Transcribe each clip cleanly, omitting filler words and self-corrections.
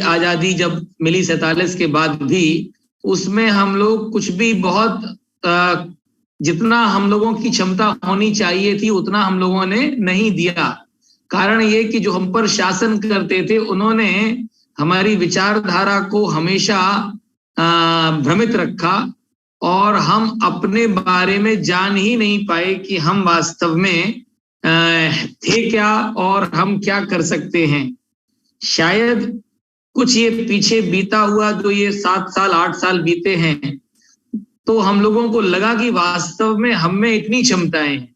आजादी जब मिली 47 के बाद भी, उसमें हम लोग कुछ भी बहुत जितना हम लोगों की क्षमता होनी चाहिए थी उतना हम लोगों ने नहीं दिया। कारण ये कि जो हम पर शासन करते थे उन्होंने हमारी विचारधारा को हमेशा भ्रमित रखा और हम अपने बारे में जान ही नहीं पाए कि हम वास्तव में थे क्या और हम क्या कर सकते हैं। शायद कुछ ये पीछे बीता हुआ जो ये 7 साल 8 साल बीते हैं, तो हम लोगों को लगा कि वास्तव में हम में इतनी क्षमताएं हैं।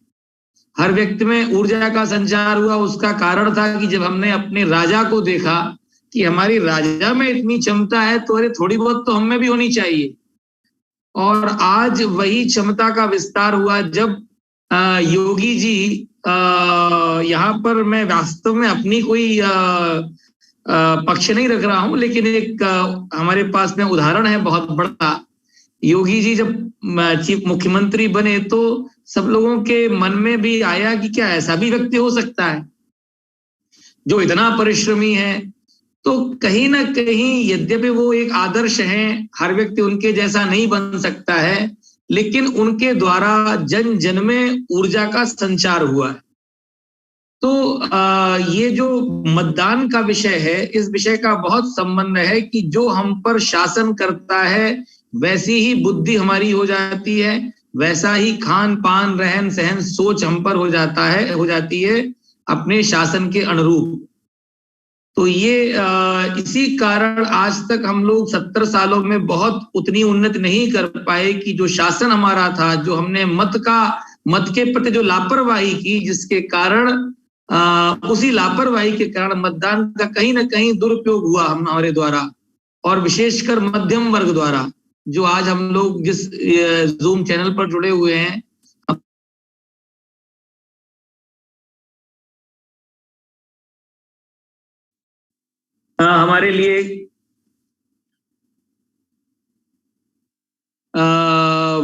हर व्यक्ति में ऊर्जा का संचार हुआ। उसका कारण था कि जब हमने अपने राजा को देखा कि हमारी राजा में इतनी क्षमता है, तो अरे थोड़ी बहुत तो हम में भी होनी चाहिए। और आज वही क्षमता का विस्तार हुआ जब योगी जी, यहाँ पर मैं वास्तव में अपनी कोई पक्ष नहीं रख रहा हूं, लेकिन एक हमारे पास में उदाहरण है बहुत बड़ा। योगी जी जब चीफ मुख्यमंत्री बने तो सब लोगों के मन में भी आया कि क्या ऐसा भी व्यक्ति हो सकता है जो इतना परिश्रमी है। तो कहीं ना कहीं यद्यपि वो एक आदर्श हैं, हर व्यक्ति उनके जैसा नहीं बन सकता है, लेकिन उनके द्वारा जन जन में ऊर्जा का संचार हुआ है। तो ये जो मतदान का विषय है, इस विषय का बहुत संबंध है कि जो हम पर शासन करता है वैसी ही बुद्धि हमारी हो जाती है, वैसा ही खान पान रहन सहन सोच हम पर हो जाती है अपने शासन के अनुरूप। तो ये इसी कारण आज तक हम लोग 70 सालों में बहुत उतनी उन्नति नहीं कर पाए कि जो शासन हमारा था, जो हमने मत के प्रति जो लापरवाही की, जिसके कारण उसी लापरवाही के कारण मतदान का कहीं ना कहीं दुरुपयोग हुआ हमारे द्वारा, और विशेषकर मध्यम वर्ग द्वारा। जो आज हम लोग जिस जूम चैनल पर जुड़े हुए हैं, हमारे लिए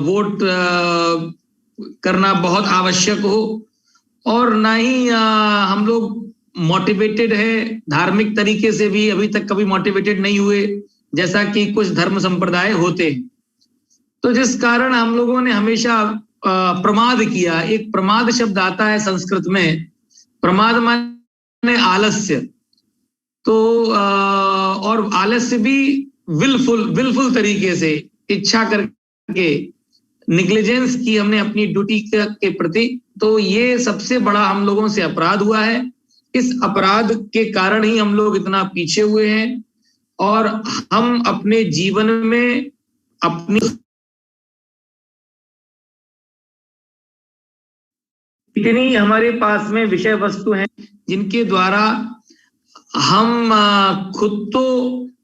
वोट करना बहुत आवश्यक हो, और ना ही हम लोग मोटिवेटेड है धार्मिक तरीके से भी, अभी तक कभी मोटिवेटेड नहीं हुए जैसा कि कुछ धर्म संप्रदाय होते हैं। तो जिस कारण हम लोगों ने हमेशा प्रमाद किया। एक प्रमाद शब्द आता है संस्कृत में, प्रमाद माने आलस्य। तो और आलस्य भी विलफुल तरीके से, इच्छा करके निग्लिजेंस की हमने अपनी ड्यूटी के प्रति। तो ये सबसे बड़ा हम लोगों से अपराध हुआ है। इस अपराध के कारण ही हम लोग इतना पीछे हुए हैं, और हम अपने जीवन में अपनी इतनी हमारे पास में विषय वस्तु हैं जिनके द्वारा हम खुद तो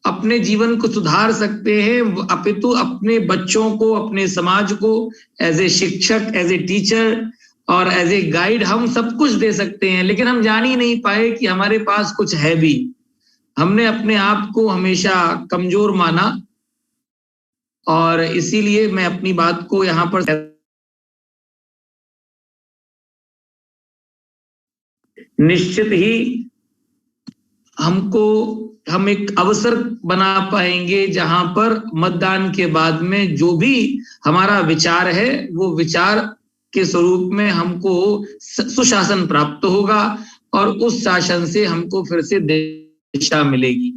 अपने जीवन को सुधार सकते हैं, अपितु अपने बच्चों को, अपने समाज को एज ए शिक्षक, एज ए टीचर और एज ए गाइड हम सब कुछ दे सकते हैं। लेकिन हम जान ही नहीं पाए कि हमारे पास कुछ है भी। हमने अपने आप को हमेशा कमजोर माना, और इसीलिए मैं अपनी बात को यहाँ पर निश्चित ही हम एक अवसर बना पाएंगे जहां पर मतदान के बाद में जो भी हमारा विचार है, वो विचार के स्वरूप में हमको सुशासन प्राप्त होगा, और उस शासन से हमको फिर से दिशा मिलेगी।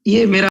ये मेरा